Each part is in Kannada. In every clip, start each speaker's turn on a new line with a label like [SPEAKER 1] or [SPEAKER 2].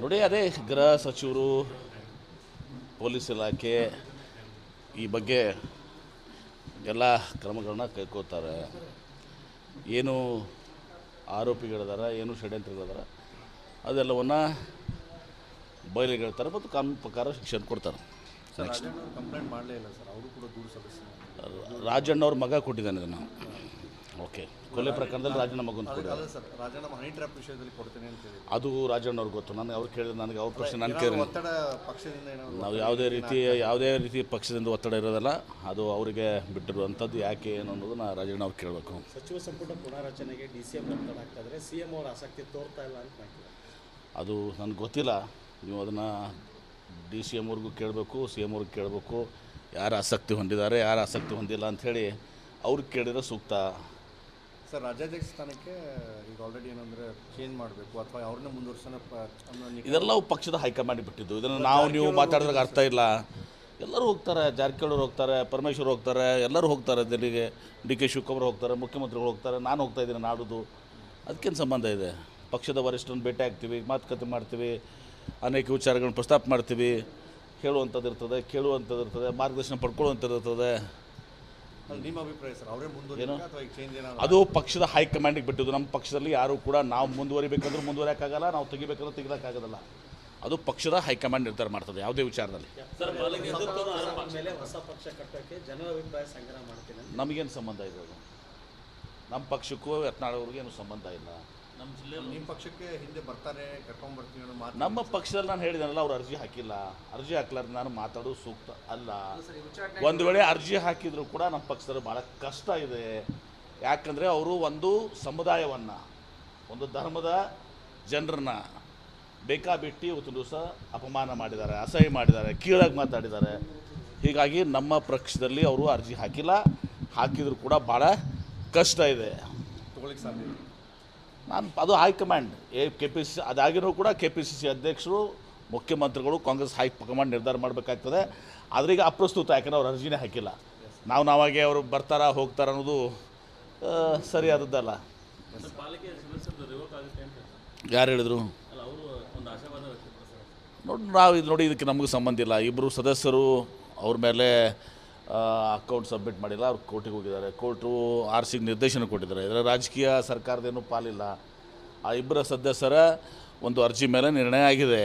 [SPEAKER 1] ನೋಡಿ, ಅದೇ ಗೃಹ ಸಚಿವರು, ಪೊಲೀಸ್ ಇಲಾಖೆ ಈ ಬಗ್ಗೆ ಎಲ್ಲ ಕ್ರಮಗಳನ್ನ ಕೈಗೊಳ್ತಾರೆ. ಏನು ಆರೋಪಿಗಳಿದಾರ, ಏನು ಷಡ್ಯಂತ್ರಗಳಿದಾರ, ಅದೆಲ್ಲವನ್ನು ಬಯಲಿಗೆಳ್ತಾರೆ ಮತ್ತು ಕಾನೂನು ಪ್ರಕಾರ ಶಿಕ್ಷೆ ಕೊಡ್ತಾರೆ.
[SPEAKER 2] ಕಂಪ್ಲೇಂಟ್ ಮಾಡಲೇ ಇಲ್ಲ ಸರ್, ಅವರು ಕೂಡ ದೂರು ಸಲ್ಲಿಸಿದ್ದಾರೆ.
[SPEAKER 1] ರಾಜಣ್ಣ ಅವ್ರ ಮಗ ಕೊಟ್ಟಿದ್ದಾನೆ ಇದನ್ನು. ಓಕೆ, ಕೊಲೆ ಪ್ರಕರಣದಲ್ಲಿ ರಾಜಣ್ಣ ಮಗನ ಕೊಟ್ಟಿದ್ದಾರೆ
[SPEAKER 2] ಸರ್. ರಾಜಣ್ಣ ಹನಿ ಟ್ರ್ಯಾಪ್ ವಿಷಯದಲ್ಲಿ ಕೊಡ್ತೇನೆ ಅಂತ ಹೇಳಿ
[SPEAKER 1] ಅದು ರಾಜಣ್ಣ ಅವ್ರಿಗೆ ಗೊತ್ತು. ನಾನು ಅವ್ರು ಕೇಳಿದ್ರೆ ನನಗೆ ಅವ್ರ ಪ್ರಶ್ನೆ ನಾನು ಕೇಳಿ,
[SPEAKER 2] ಒತ್ತಡ ಪಕ್ಷದಿಂದ ಏನಾದ್ರು
[SPEAKER 1] ನಾವು ಯಾವುದೇ ರೀತಿ ಪಕ್ಷದಿಂದ ಒತ್ತಡ ಇರೋದಲ್ಲ, ಅದು ಅವರಿಗೆ ಬಿಟ್ಟಿರುವಂಥದ್ದು. ಯಾಕೆ ಏನು ಅನ್ನೋದನ್ನ ರಾಜಣ್ಣ ಅವ್ರು ಕೇಳಬೇಕು.
[SPEAKER 3] ಸಚಿವ ಸಂಪುಟ ಪುನಾರಚನೆಗೆ DCM ಒತ್ತಡ ಆಗ್ತಾ ಇದ್ರೆ CM ಅವರ ಆಸಕ್ತಿ ತೋರ್ತಾ ಇಲ್ಲ ಅಂತ ಮಾಡ್ತಾರೆ.
[SPEAKER 1] ಅದು ನನಗೆ ಗೊತ್ತಿಲ್ಲ. ನೀವು ಅದನ್ನು DCM ಅವ್ರಿಗೂ ಕೇಳಬೇಕು, CM ಅವ್ರಿಗೆ ಕೇಳಬೇಕು. ಯಾರು ಆಸಕ್ತಿ ಹೊಂದಿದ್ದಾರೆ, ಯಾರು ಆಸಕ್ತಿ ಹೊಂದಿಲ್ಲ ಅಂಥೇಳಿ ಅವ್ರಿಗೆ ಕೇಳಿದ್ರೆ ಸೂಕ್ತ.
[SPEAKER 2] ಸರ್, ರಾಜ್ಯಾಧ್ಯಕ್ಷ ಸ್ಥಾನಕ್ಕೆ ಈಗ ಆಲ್ರೆಡಿ ಏನಂದರೆ ಚೇಂಜ್ ಮಾಡಬೇಕು ಅಥವಾ ಅವ್ರನ್ನ ಮುಂದುವರ್ಸೋಣ
[SPEAKER 1] ಇದೆಲ್ಲವೂ ಪಕ್ಷದ ಹೈಕಮಾಂಡ್ ಬಿಟ್ಟಿದ್ದು. ಇದನ್ನು ನೀವು ಮಾತಾಡಿದಾಗ ಅರ್ಥ ಇಲ್ಲ. ಎಲ್ಲರೂ ಹೋಗ್ತಾರೆ, ಜಾರಕಿಹೊಳಿ ಹೋಗ್ತಾರೆ, ಪರಮೇಶ್ವರ್ ಹೋಗ್ತಾರೆ, ಎಲ್ಲರೂ ಹೋಗ್ತಾರೆ ದಿಲ್ಲಿಗೆ. DK ಶಿವಕುಮಾರ್ ಹೋಗ್ತಾರೆ, ಮುಖ್ಯಮಂತ್ರಿಗಳು ಹೋಗ್ತಾರೆ, ನಾನು ಹೋಗ್ತಾ ಇದ್ದೀನಿ ನಾಡುದು. ಅದಕ್ಕೇನು ಸಂಬಂಧ ಇದೆ? ಪಕ್ಷದ ವರಿಷ್ಠರನ್ನು ಭೇಟಿ ಆಗ್ತೀವಿ, ಮಾತುಕತೆ ಮಾಡ್ತೀವಿ, ಅನೇಕ ವಿಚಾರಗಳನ್ನ ಪ್ರಸ್ತಾಪ ಮಾಡ್ತೀವಿ. ಹೇಳುವಂಥದ್ದು ಇರ್ತದೆ, ಕೇಳುವಂಥದ್ದು ಇರ್ತದೆ, ಮಾರ್ಗದರ್ಶನ ಪಡ್ಕೊಳ್ಳುವಂಥದ್ದು ಇರ್ತದೆ.
[SPEAKER 2] ನಿಮ್ಮ ಅಭಿಪ್ರಾಯ ಸರ್, ಅವರೇ ಮುಂದುವರಿಬೇಕಾ ಅಥವಾ ಈಗ ಚೇಂಜ್ ಏನಾದ್ರು?
[SPEAKER 1] ಅದು ಪಕ್ಷದ ಹೈಕಮಾಂಡಿಗೆ ಬಿಟ್ಟಿದ್ದು. ನಮ್ಮ ಪಕ್ಷದಲ್ಲಿ ಯಾರೂ ಕೂಡ ನಾವು ಮುಂದುವರಿಬೇಕಂದ್ರೂ ಮುಂದುವರಿಯೋಕ್ಕಾಗಲ್ಲ, ನಾವು ತೆಗಿಬೇಕಂದ್ರೂ ತೆಗಿಯೋಕ್ಕಾಗೋದಿಲ್ಲ. ಅದು ಪಕ್ಷದ ಹೈಕಮಾಂಡ್ ನಿರ್ಧಾರ ಮಾಡ್ತದೆ ಯಾವುದೇ ವಿಚಾರದಲ್ಲಿ.
[SPEAKER 3] ಮೇಲೆ ಹೊಸ ಪಕ್ಷ ಕಟ್ಟೋಕ್ಕೆ ಜನರ ಅಭಿಪ್ರಾಯ ಸಂಗ್ರಹ ಮಾಡ್ತೀನಿ.
[SPEAKER 1] ನಮಗೇನು ಸಂಬಂಧ ಇದೆ? ಅದು ನಮ್ಮ ಪಕ್ಷಕ್ಕೂ ಯತ್ನಾಳ್ ಅವ್ರಿಗೆ ಏನು ಸಂಬಂಧ ಇಲ್ಲ.
[SPEAKER 2] ನಮ್ಮ ಜಿಲ್ಲೆಯಲ್ಲಿ ನಿಮ್ಮ ಪಕ್ಷಕ್ಕೆ ಹಿಂದೆ ಬರ್ತಾರೆ, ಕರ್ಕೊಂಡ್ಬರ್ತೀವಿ ಅನ್ನೋ ಮಾತು
[SPEAKER 1] ನಮ್ಮ ಪಕ್ಷದಲ್ಲಿ ನಾನು ಹೇಳಿದನಲ್ಲ, ಅವ್ರು ಅರ್ಜಿ ಹಾಕಿಲ್ಲ. ಅರ್ಜಿ ಹಾಕ್ಲಾರ್ದು ನಾನು ಮಾತಾಡೋದು ಸೂಕ್ತ ಅಲ್ಲ. ಒಂದು ವೇಳೆ ಅರ್ಜಿ ಹಾಕಿದರೂ ಕೂಡ ನಮ್ಮ ಪಕ್ಷದಲ್ಲಿ ಭಾಳ ಕಷ್ಟ ಇದೆ. ಯಾಕಂದರೆ ಅವರು ಒಂದು ಸಮುದಾಯವನ್ನು, ಒಂದು ಧರ್ಮದ ಜನರನ್ನ ಬೇಕಾಬಿಟ್ಟು ಇವತ್ತು ದಿವಸ ಅಪಮಾನ ಮಾಡಿದ್ದಾರೆ, ಅಸಹ್ಯ ಮಾಡಿದ್ದಾರೆ, ಕೀಳಾಗಿ ಮಾತಾಡಿದ್ದಾರೆ. ಹೀಗಾಗಿ ನಮ್ಮ ಪಕ್ಷದಲ್ಲಿ ಅವರು ಅರ್ಜಿ ಹಾಕಿಲ್ಲ. ಹಾಕಿದರೂ ಕೂಡ ಭಾಳ ಕಷ್ಟ ಇದೆ
[SPEAKER 2] ತೊಗೊಳಿಕ್ಕೆ ಸಾಧ್ಯ.
[SPEAKER 1] ಅದು ಹೈಕಮಾಂಡ್ KPCC ಅದಾಗಿನೂ ಕೂಡ KPCC ಅಧ್ಯಕ್ಷರು, ಮುಖ್ಯಮಂತ್ರಿಗಳು, ಕಾಂಗ್ರೆಸ್ ಹೈಕಮಾಂಡ್ ನಿರ್ಧಾರ ಮಾಡಬೇಕಾಗ್ತದೆ. ಆದರೆ ಈಗ ಅಪ್ರಸ್ತುತ, ಯಾಕಂದರೆ ಅವ್ರು ಅರ್ಜಿನೇ ಹಾಕಿಲ್ಲ. ನಾವಾಗೆ ಅವರು ಬರ್ತಾರಾ ಹೋಗ್ತಾರ ಅನ್ನೋದು ಸರಿಯಾದದ್ದಲ್ಲ. ಯಾರು ಹೇಳಿದರು? ನೋಡಿ ಇದಕ್ಕೆ ನಮಗೆ ಸಂಬಂಧ ಇಲ್ಲ. ಇಬ್ಬರು ಸದಸ್ಯರು ಅವ್ರ ಮೇಲೆ ಅಕೌಂಟ್ ಸಬ್ಮಿಟ್ ಮಾಡಿಲ್ಲ, ಅವ್ರು ಕೋರ್ಟಿಗೆ ಹೋಗಿದ್ದಾರೆ. ಕೋರ್ಟು RCಗೆ ನಿರ್ದೇಶನ ಕೊಟ್ಟಿದ್ದಾರೆ. ಇದರ ರಾಜಕೀಯ ಸರ್ಕಾರದೇನೂ ಪಾಲಿಲ್ಲ. ಆ ಇಬ್ಬರ ಸದಸ್ಯರ ಒಂದು ಅರ್ಜಿ ಮೇಲೆ ನಿರ್ಣಯ ಆಗಿದೆ,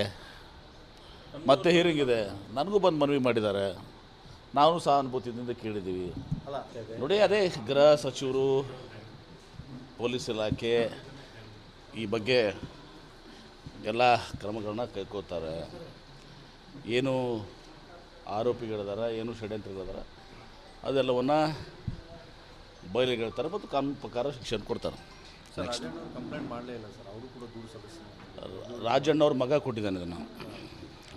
[SPEAKER 1] ಮತ್ತೆ ಹಿಯರಿಂಗ್ ಇದೆ. ನನಗೂ ಬಂದು ಮನವಿ ಮಾಡಿದ್ದಾರೆ, ನಾವು ಸಹಾನುಭೂತಿಯಿಂದ ಕೇಳಿದ್ದೀವಿ. ನೋಡಿ, ಅದೇ ಗೃಹ ಸಚಿವರು, ಪೊಲೀಸ್ ಇಲಾಖೆ ಈ ಬಗ್ಗೆ ಎಲ್ಲ ಕ್ರಮಗಳನ್ನ ಕೈಗೊಳ್ತಾರೆ. ಏನು ಆರೋಪಿಗಳಿದಾರ, ಏನು ಷಡ್ಯಂತ್ರಗಳಿದಾರ, ಅದೆಲ್ಲವನ್ನು ಬಯಲಿಗೆಳ್ತಾರೆ ಮತ್ತು ಕಾನೂನು ಪ್ರಕಾರ ಶಿಕ್ಷೆ ಕೊಡ್ತಾರೆ. ನೆಕ್ಸ್ಟ್,
[SPEAKER 2] ಕಂಪ್ಲೇಂಟ್ ಮಾಡಲೇ ಇಲ್ಲ ಸರ್, ಅವರು ಕೂಡ ದೂರು ಸಲ್ಲಿಸಿದ್ದಾರೆ.
[SPEAKER 1] ರಾಜಣ್ಣ ಅವ್ರ ಮಗ ಕೊಟ್ಟಿದ್ದಾನೆ ಇದನ್ನು.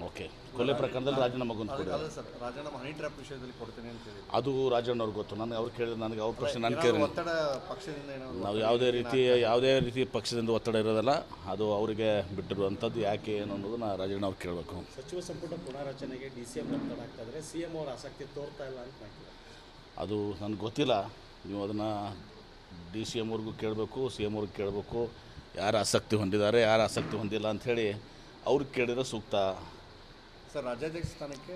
[SPEAKER 1] ಓಕೆ, ಕೊಲೆ ಪ್ರಕರಣದಲ್ಲಿ ರಾಜಣ್ಣ ಮಗನ ಕೊಟ್ಟಿದ್ದಾರೆ.
[SPEAKER 2] ಸರ್, ರಾಜಣ್ಣ ಹನಿ ಟ್ರ್ಯಾಪ್ ವಿಷಯದಲ್ಲಿ ಕೊಡ್ತೇನೆ ಅಂತ ಹೇಳಿ
[SPEAKER 1] ಅದು ರಾಜಣ್ಣ ಅವ್ರಿಗೆ ಗೊತ್ತು. ನಾನು ಅವ್ರು ಕೇಳಿದ್ರೆ ನನಗೆ ಅವ್ರ ಪ್ರಶ್ನೆ ನಾನು ಕೇಳಿ,
[SPEAKER 2] ಒತ್ತಡ ಪಕ್ಷದಿಂದ ಏನಾದ್ರು
[SPEAKER 1] ನಾವು ಯಾವುದೇ ರೀತಿ ಪಕ್ಷದಿಂದ ಒತ್ತಡ ಇರೋದಲ್ಲ, ಅದು ಅವರಿಗೆ ಬಿಟ್ಟಿರುವಂಥದ್ದು. ಯಾಕೆ ಏನು ಅನ್ನೋದನ್ನ ರಾಜಣ್ಣ ಅವ್ರು ಕೇಳಬೇಕು.
[SPEAKER 3] ಸಚಿವ ಸಂಪುಟ ಪುನಾರಚನೆಗೆ DCM ಒತ್ತಡ ಆಗ್ತಾ ಇದ್ರೆ CM ಅವರ ಆಸಕ್ತಿ ತೋರ್ತಾ ಇಲ್ಲ ಅಂತ ಮಾಡ್ತಾರೆ.
[SPEAKER 1] ಅದು ನನಗೆ ಗೊತ್ತಿಲ್ಲ. ನೀವು ಅದನ್ನು DCM ಅವ್ರಿಗೂ ಕೇಳಬೇಕು, CM ಅವ್ರಿಗೆ ಕೇಳಬೇಕು. ಯಾರು ಆಸಕ್ತಿ ಹೊಂದಿದ್ದಾರೆ, ಯಾರು ಆಸಕ್ತಿ ಹೊಂದಿಲ್ಲ ಅಂಥೇಳಿ ಅವ್ರಿಗೆ ಕೇಳಿದ್ರೆ ಸೂಕ್ತ.
[SPEAKER 2] ಸರ್, ರಾಜ್ಯಾಧ್ಯಕ್ಷ ಸ್ಥಾನಕ್ಕೆ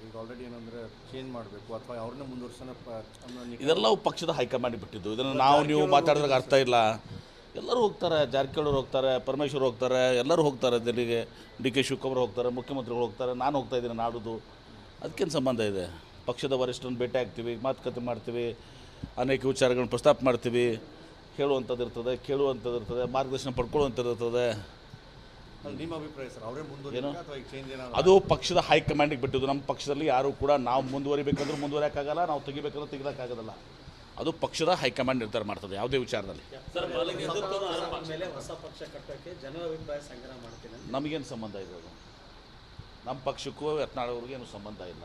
[SPEAKER 2] ಈಗ ಆಲ್ರೆಡಿ ಏನಂದರೆ ಚೇಂಜ್ ಮಾಡಬೇಕು ಅಥವಾ ಅವ್ರನ್ನ ಮುಂದುವರ್ಸೋಣ
[SPEAKER 1] ಇದೆಲ್ಲವೂ ಪಕ್ಷದ ಹೈಕಮಾಂಡ್ ಬಿಟ್ಟಿದ್ದು. ಇದನ್ನು ನೀವು ಮಾತಾಡಿದಾಗ ಅರ್ಥ ಇಲ್ಲ. ಎಲ್ಲರೂ ಹೋಗ್ತಾರೆ, ಜಾರಕಿಹೊಳಿ ಹೋಗ್ತಾರೆ, ಪರಮೇಶ್ವರ್ ಹೋಗ್ತಾರೆ, ಎಲ್ಲರೂ ಹೋಗ್ತಾರೆ ದಿಲ್ಲಿಗೆ. DK ಶಿವಕುಮಾರ್ ಹೋಗ್ತಾರೆ, ಮುಖ್ಯಮಂತ್ರಿಗಳು ಹೋಗ್ತಾರೆ, ನಾನು ಹೋಗ್ತಾ ಇದ್ದೀನಿ ನಾಡುದು. ಅದಕ್ಕೇನು ಸಂಬಂಧ ಇದೆ? ಪಕ್ಷದ ವರಿಷ್ಠರನ್ನು ಭೇಟಿ ಆಗ್ತೀವಿ, ಮಾತುಕತೆ ಮಾಡ್ತೀವಿ, ಅನೇಕ ವಿಚಾರಗಳನ್ನ ಪ್ರಸ್ತಾಪ ಮಾಡ್ತೀವಿ. ಹೇಳುವಂಥದ್ದು ಇರ್ತದೆ, ಕೇಳುವಂಥದ್ದು ಇರ್ತದೆ, ಮಾರ್ಗದರ್ಶನ ಪಡ್ಕೊಳ್ಳುವಂಥದ್ದು ಇರ್ತದೆ.
[SPEAKER 2] ನಿಮ್ಮ ಅಭಿಪ್ರಾಯ ಸರ್, ಅವರೇ ಮುಂದುವರಿಬೇಕಾ ಅಥವಾ ಈಗ ಚೇಂಜ್ ಏನಾದ್ರು?
[SPEAKER 1] ಅದು ಪಕ್ಷದ ಹೈಕಮಾಂಡಿಗೆ ಬಿಟ್ಟಿದ್ದು. ನಮ್ಮ ಪಕ್ಷದಲ್ಲಿ ಯಾರೂ ಕೂಡ ನಾವು ಮುಂದುವರಿಬೇಕಂದ್ರೂ ಮುಂದುವರಿಯೋಕ್ಕಾಗಲ್ಲ, ನಾವು ತೆಗಿಬೇಕಂದ್ರೂ ತೆಗಿಯೋಕ್ಕಾಗೋದಿಲ್ಲ. ಅದು ಪಕ್ಷದ ಹೈಕಮಾಂಡ್ ನಿರ್ಧಾರ ಮಾಡ್ತದೆ ಯಾವುದೇ ವಿಚಾರದಲ್ಲಿ.
[SPEAKER 3] ಮೇಲೆ ಹೊಸ ಪಕ್ಷ ಕಟ್ಟೋಕ್ಕೆ ಜನರ ಅಭಿಪ್ರಾಯ ಸಂಗ್ರಹ ಮಾಡ್ತೀನಿ.
[SPEAKER 1] ನಮಗೇನು ಸಂಬಂಧ ಇದೆ? ಅದು ನಮ್ಮ ಪಕ್ಷಕ್ಕೂ ಯತ್ನಾಳ್ ಅವ್ರಿಗೆ ಏನು ಸಂಬಂಧ ಇಲ್ಲ.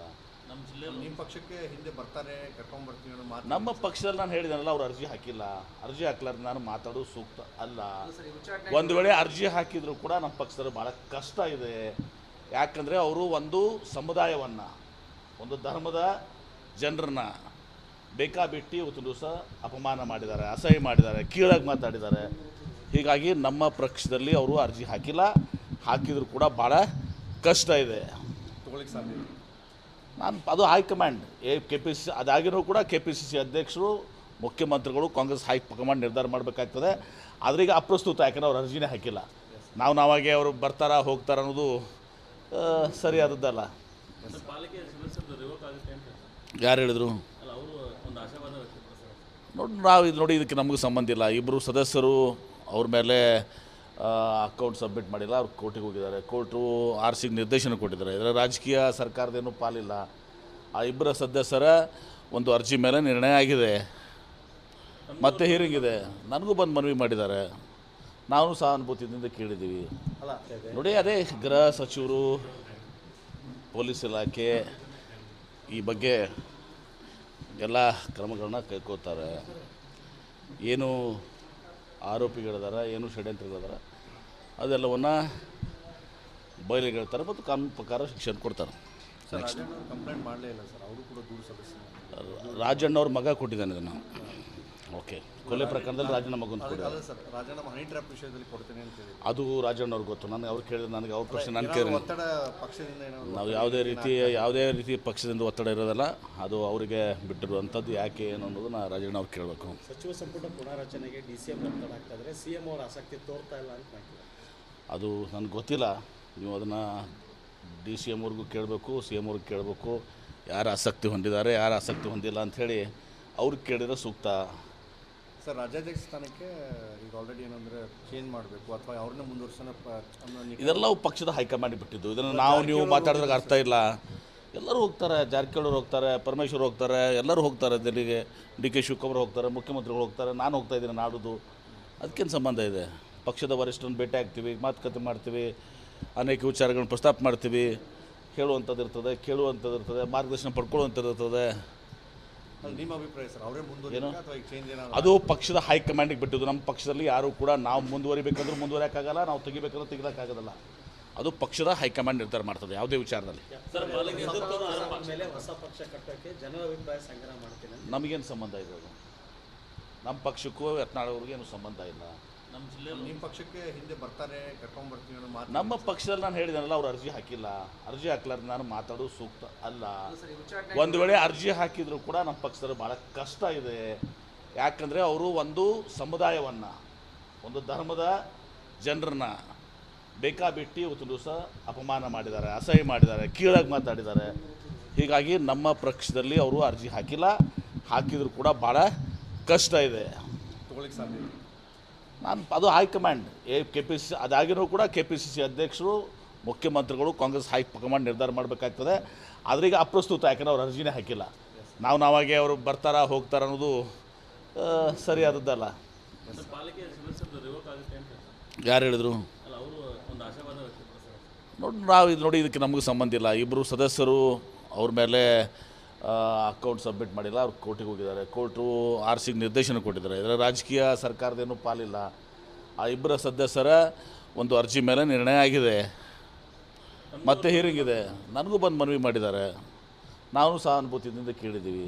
[SPEAKER 2] ನಮ್ಮ ಜಿಲ್ಲೆಯಲ್ಲಿ ನಿಮ್ಮ ಪಕ್ಷಕ್ಕೆ ಹಿಂದೆ ಬರ್ತಾರೆ, ಕರ್ಕೊಂಡ್ಬರ್ತೀವಿ ಅನ್ನೋ ಮಾತು
[SPEAKER 1] ನಮ್ಮ ಪಕ್ಷದಲ್ಲಿ ನಾನು ಹೇಳಿದನಲ್ಲ, ಅವ್ರು ಅರ್ಜಿ ಹಾಕಿಲ್ಲ. ಅರ್ಜಿ ಹಾಕ್ಲಾರ್ದು ನಾನು ಮಾತಾಡೋದು ಸೂಕ್ತ ಅಲ್ಲ. ಒಂದು ವೇಳೆ ಅರ್ಜಿ ಹಾಕಿದರೂ ಕೂಡ ನಮ್ಮ ಪಕ್ಷದಲ್ಲಿ ಭಾಳ ಕಷ್ಟ ಇದೆ. ಯಾಕಂದರೆ ಅವರು ಒಂದು ಸಮುದಾಯವನ್ನು, ಒಂದು ಧರ್ಮದ ಜನರನ್ನ ಬೇಕಾಬಿಟ್ಟು ಇವತ್ತು ದಿವಸ ಅಪಮಾನ ಮಾಡಿದ್ದಾರೆ, ಅಸಹ್ಯ ಮಾಡಿದ್ದಾರೆ, ಕೀಳಾಗಿ ಮಾತಾಡಿದ್ದಾರೆ. ಹೀಗಾಗಿ ನಮ್ಮ ಪಕ್ಷದಲ್ಲಿ ಅವರು ಅರ್ಜಿ ಹಾಕಿಲ್ಲ. ಹಾಕಿದರೂ ಕೂಡ ಭಾಳ ಕಷ್ಟ ಇದೆ.
[SPEAKER 2] ತೊಗೊಳಿಕ್ಕೆ ಸಾಧ್ಯ ಇದೆ.
[SPEAKER 1] ಅದು ಹೈಕಮಾಂಡ್ KPCC ಅದಾಗಿನೂ ಕೂಡ KPCC ಅಧ್ಯಕ್ಷರು, ಮುಖ್ಯಮಂತ್ರಿಗಳು, ಕಾಂಗ್ರೆಸ್ ಹೈಕಮಾಂಡ್ ನಿರ್ಧಾರ ಮಾಡಬೇಕಾಗ್ತದೆ. ಆದರೆ ಈಗ ಅಪ್ರಸ್ತುತ, ಯಾಕಂದ್ರೆ ಅವ್ರು ಅರ್ಜಿನೇ ಹಾಕಿಲ್ಲ. ನಾವಾಗೆ ಅವರು ಬರ್ತಾರಾ ಹೋಗ್ತಾರ ಅನ್ನೋದು ಸರಿಯಾದದ್ದಲ್ಲ. ಯಾರು ಹೇಳಿದ್ರು? ನೋಡಿ ಇದಕ್ಕೆ ನಮಗೂ ಸಂಬಂಧ ಇಲ್ಲ. ಇಬ್ಬರು ಸದಸ್ಯರು ಅವ್ರ ಮೇಲೆ ಅಕೌಂಟ್ ಸಬ್ಮಿಟ್ ಮಾಡಿಲ್ಲ, ಅವ್ರು ಕೋರ್ಟಿಗೆ ಹೋಗಿದ್ದಾರೆ. ಕೋರ್ಟು RC ನಿರ್ದೇಶನ ಕೊಟ್ಟಿದ್ದಾರೆ. ಇದರ ರಾಜಕೀಯ ಸರ್ಕಾರದೇನೂ ಪಾಲಿಲ್ಲ. ಆ ಇಬ್ಬರ ಸದಸ್ಯರ ಒಂದು ಅರ್ಜಿ ಮೇಲೆ ನಿರ್ಣಯ ಆಗಿದೆ, ಮತ್ತೆ ಹಿಯರಿಂಗ್ ಇದೆ. ನನಗೂ ಬಂದು ಮನವಿ ಮಾಡಿದ್ದಾರೆ, ನಾವು ಸಹಾನುಭೂತಿಯಿಂದ ಕೇಳಿದ್ದೀವಿ. ನೋಡಿ, ಅದೇ ಗೃಹ ಸಚಿವರು, ಪೊಲೀಸ್ ಇಲಾಖೆ ಈ ಬಗ್ಗೆ ಎಲ್ಲ ಕ್ರಮಗಳನ್ನ ಕೈಗೊಳ್ತಾರೆ. ಏನು ಆರೋಪಿಗಳಿದಾರ, ಏನು ಷಡ್ಯಂತ್ರಗಳಿದಾರ, ಅದೆಲ್ಲವನ್ನು ಬಯಲಿಗೆಳ್ತಾರೆ ಮತ್ತು ಕಾನೂನು ಪ್ರಕಾರ ಶಿಕ್ಷೆ ಕೊಡ್ತಾರೆ.
[SPEAKER 2] ಸರ್, ರಾಜಣ್ಣ ಅವರು ಕಂಪ್ಲೇಂಟ್ ಮಾಡಲೇ ಇಲ್ಲ ಸರ್, ಅವರು ಕೂಡ ದೂರು ಸಲ್ಲಿಸಿದ್ದಾರೆ.
[SPEAKER 1] ರಾಜಣ್ಣ ಅವ್ರ ಮಗ ಕೊಟ್ಟಿದ್ದಾನೆ ಇದನ್ನು. ಓಕೆ, ಕೊಲೆ ಪ್ರಕರಣದಲ್ಲಿ ರಾಜಣ್ಣ ಮಗನ ಕೊಟ್ಟಿದ್ದಾರೆ.
[SPEAKER 2] ಅಲ್ಲ ಸರ್, ರಾಜಣ್ಣ ಹನಿ ಟ್ರ್ಯಾಪ್ ವಿಷಯದಲ್ಲಿ ಕೊಡ್ತೇನೆ ಅಂತ ಹೇಳಿ
[SPEAKER 1] ಅದು ರಾಜಣ್ಣ ಅವ್ರಿಗೆ ಗೊತ್ತು. ನನಗೆ ಅವ್ರು ಕೇಳಿದ್ರೆ ನನಗೆ ಅವ್ರ ಪ್ರಶ್ನೆ ನಾನು ಕೇಳಿ,
[SPEAKER 2] ಒತ್ತಡ ಪಕ್ಷದಿಂದ ಏನಾದ್ರು
[SPEAKER 1] ನಾವು ಯಾವುದೇ ರೀತಿ ಪಕ್ಷದಿಂದ ಒತ್ತಡ ಇರೋದಲ್ಲ, ಅದು ಅವರಿಗೆ ಬಿಟ್ಟಿರುವಂಥದ್ದು. ಯಾಕೆ ಏನು ಅನ್ನೋದನ್ನ ರಾಜಣ್ಣ ಅವ್ರು ಕೇಳಬೇಕು.
[SPEAKER 3] ಸಚಿವ ಸಂಪುಟ ಪುನಾರಚನೆಗೆ DCM ಒತ್ತಡ ಹಾಕ್ತಾ ಇದ್ರೆ CM ಅವರು ಆಸಕ್ತಿ ತೋರ್ತಾ ಇಲ್ಲ ಅಂತ ಮಾಡ್ತಾರೆ.
[SPEAKER 1] ಅದು ನನಗೆ ಗೊತ್ತಿಲ್ಲ. ನೀವು ಅದನ್ನು DCM ಅವ್ರಿಗೂ ಕೇಳಬೇಕು, CM ಅವ್ರಿಗೆ ಕೇಳಬೇಕು. ಯಾರು ಆಸಕ್ತಿ ಹೊಂದಿದ್ದಾರೆ, ಯಾರು ಆಸಕ್ತಿ ಹೊಂದಿಲ್ಲ ಅಂಥೇಳಿ ಅವ್ರಿಗೆ ಕೇಳಿದ್ರೆ ಸೂಕ್ತ.
[SPEAKER 2] ಸರ್, ರಾಜ್ಯಾಧ್ಯಕ್ಷ ಸ್ಥಾನಕ್ಕೆ ಈಗ ಆಲ್ರೆಡಿ ಏನಂದರೆ ಚೇಂಜ್ ಮಾಡಬೇಕು ಅಥವಾ ಅವ್ರನ್ನ ಮುಂದುವರ್ಸೋಣ
[SPEAKER 1] ಇದೆಲ್ಲವೂ ಪಕ್ಷದ ಹೈಕಮಾಂಡ್ ಬಿಟ್ಟಿದ್ದು. ಇದನ್ನು ನೀವು ಮಾತಾಡಿದಾಗ ಅರ್ಥ ಇಲ್ಲ. ಎಲ್ಲರೂ ಹೋಗ್ತಾರೆ, ಜಾರಕಿಹೊಳಿ ಹೋಗ್ತಾರೆ, ಪರಮೇಶ್ವರ್ ಹೋಗ್ತಾರೆ, ಎಲ್ಲರೂ ಹೋಗ್ತಾರೆ ದಿಲ್ಲಿಗೆ. DK ಶಿವಕುಮಾರ್ ಹೋಗ್ತಾರೆ, ಮುಖ್ಯಮಂತ್ರಿಗಳು ಹೋಗ್ತಾರೆ, ನಾನು ಹೋಗ್ತಾ ಇದ್ದೀನಿ ನಾಡುದು. ಅದಕ್ಕೇನು ಸಂಬಂಧ ಇದೆ? ಪಕ್ಷದ ವರಿಷ್ಠರನ್ನು ಭೇಟಿ ಆಗ್ತೀವಿ, ಮಾತುಕತೆ ಮಾಡ್ತೀವಿ, ಅನೇಕ ವಿಚಾರಗಳನ್ನ ಪ್ರಸ್ತಾಪ ಮಾಡ್ತೀವಿ. ಹೇಳುವಂಥದ್ದು ಇರ್ತದೆ, ಕೇಳುವಂಥದ್ದು ಇರ್ತದೆ, ಮಾರ್ಗದರ್ಶನ ಪಡ್ಕೊಳ್ಳುವಂಥದ್ದು ಇರ್ತದೆ.
[SPEAKER 2] ನಿಮ್ಮ ಅಭಿಪ್ರಾಯ ಸರ್, ಅವರೇ ಮುಂದುವರಿಬೇಕಾ ಅಥವಾ ಈಗ ಚೇಂಜ್ ಏನಾದ್ರು?
[SPEAKER 1] ಅದು ಪಕ್ಷದ ಹೈಕಮಾಂಡಿಗೆ ಬಿಟ್ಟಿದ್ದು. ನಮ್ಮ ಪಕ್ಷದಲ್ಲಿ ಯಾರೂ ಕೂಡ ನಾವು ಮುಂದುವರಿಬೇಕಂದ್ರೂ ಮುಂದುವರಿಯೋಕ್ಕಾಗಲ್ಲ, ನಾವು ತೆಗಿಬೇಕಂದ್ರೆ ತೆಗಿಯೋಕ್ಕಾಗೋದಿಲ್ಲ. ಅದು ಪಕ್ಷದ ಹೈಕಮಾಂಡ್ ನಿರ್ಧಾರ ಮಾಡ್ತದೆ ಯಾವುದೇ ವಿಚಾರದಲ್ಲಿ.
[SPEAKER 3] ಮೇಲೆ ಹೊಸ ಪಕ್ಷ ಕಟ್ಟೋಕ್ಕೆ ಜನರ ಅಭಿಪ್ರಾಯ ಸಂಗ್ರಹ ಮಾಡ್ತೀನಿ.
[SPEAKER 1] ನಮಗೇನು ಸಂಬಂಧ ಇದೆ? ಅದು ನಮ್ಮ ಪಕ್ಷಕ್ಕೂ ಯತ್ನಾಳ್ ಅವ್ರಿಗೆ ಏನು ಸಂಬಂಧ ಇಲ್ಲ.
[SPEAKER 2] ನಮ್ಮ ಜಿಲ್ಲೆಯಲ್ಲಿ ನಿಮ್ಮ ಪಕ್ಷಕ್ಕೆ ಹಿಂದೆ ಬರ್ತಾರೆ, ಕರ್ಕೊಂಡ್ಬರ್ತೀವಿ ಅನ್ನೋ ಮಾತು.
[SPEAKER 1] ನಮ್ಮ ಪಕ್ಷದಲ್ಲಿ ನಾನು ಹೇಳಿದನಲ್ಲ, ಅವ್ರು ಅರ್ಜಿ ಹಾಕಿಲ್ಲ. ಅರ್ಜಿ ಹಾಕ್ಲಾರ್ದು ನಾನು ಮಾತಾಡೋದು ಸೂಕ್ತ ಅಲ್ಲ. ಒಂದು ವೇಳೆ ಅರ್ಜಿ ಹಾಕಿದರೂ ಕೂಡ ನಮ್ಮ ಪಕ್ಷದಲ್ಲಿ ಭಾಳ ಕಷ್ಟ ಇದೆ. ಯಾಕಂದರೆ ಅವರು ಒಂದು ಸಮುದಾಯವನ್ನು, ಒಂದು ಧರ್ಮದ ಜನರನ್ನ ಬೇಕಾಬಿಟ್ಟು ಇವತ್ತು ದಿವಸ ಅಪಮಾನ ಮಾಡಿದ್ದಾರೆ, ಅಸಹ್ಯ ಮಾಡಿದ್ದಾರೆ, ಕೀಳಾಗಿ ಮಾತಾಡಿದ್ದಾರೆ. ಹೀಗಾಗಿ ನಮ್ಮ ಪಕ್ಷದಲ್ಲಿ ಅವರು ಅರ್ಜಿ ಹಾಕಿಲ್ಲ. ಹಾಕಿದರೂ ಕೂಡ ಭಾಳ ಕಷ್ಟ ಇದೆ.
[SPEAKER 2] ತೊಗೊಳಿಕ್ಕೆ ಸಾಧ್ಯ ಇದೆ.
[SPEAKER 1] ಅದು ಹೈಕಮಾಂಡ್ KPCC ಅದಾಗಿನೂ ಕೂಡ KPCC ಅಧ್ಯಕ್ಷರು, ಮುಖ್ಯಮಂತ್ರಿಗಳು, ಕಾಂಗ್ರೆಸ್ ಹೈಕಮಾಂಡ್ ನಿರ್ಧಾರ ಮಾಡಬೇಕಾಗ್ತದೆ. ಆದರೆ ಈಗ ಅಪ್ರಸ್ತುತ, ಯಾಕಂದ್ರೆ ಅವ್ರು ಅರ್ಜಿನೇ ಹಾಕಿಲ್ಲ. ನಾವಾಗೆ ಅವರು ಬರ್ತಾರಾ ಹೋಗ್ತಾರ ಅನ್ನೋದು ಸರಿಯಾದದ್ದಲ್ಲ. ಯಾರು ಹೇಳಿದ್ರು? ನೋಡಿ ಇದಕ್ಕೆ ನಮಗೂ ಸಂಬಂಧ ಇಲ್ಲ. ಇಬ್ಬರು ಸದಸ್ಯರು ಅವ್ರ ಮೇಲೆ ಅಕೌಂಟ್ ಸಬ್ಮಿಟ್ ಮಾಡಿಲ್ಲ, ಅವ್ರು ಕೋರ್ಟಿಗೆ ಹೋಗಿದ್ದಾರೆ. ಕೋರ್ಟು RC ನಿರ್ದೇಶನ ಕೊಟ್ಟಿದ್ದಾರೆ. ಇದರ ರಾಜಕೀಯ ಸರ್ಕಾರದೇನೂ ಪಾಲಿಲ್ಲ. ಆ ಇಬ್ಬರ ಸದಸ್ಯರ ಒಂದು ಅರ್ಜಿ ಮೇಲೆ ನಿರ್ಣಯ ಆಗಿದೆ, ಮತ್ತೆ ಹಿಯರಿಂಗ್ ಇದೆ. ನನಗೂ ಬಂದು ಮನವಿ ಮಾಡಿದ್ದಾರೆ, ನಾವು ಸಹಾನುಭೂತಿಯಿಂದ ಕೇಳಿದ್ದೀವಿ.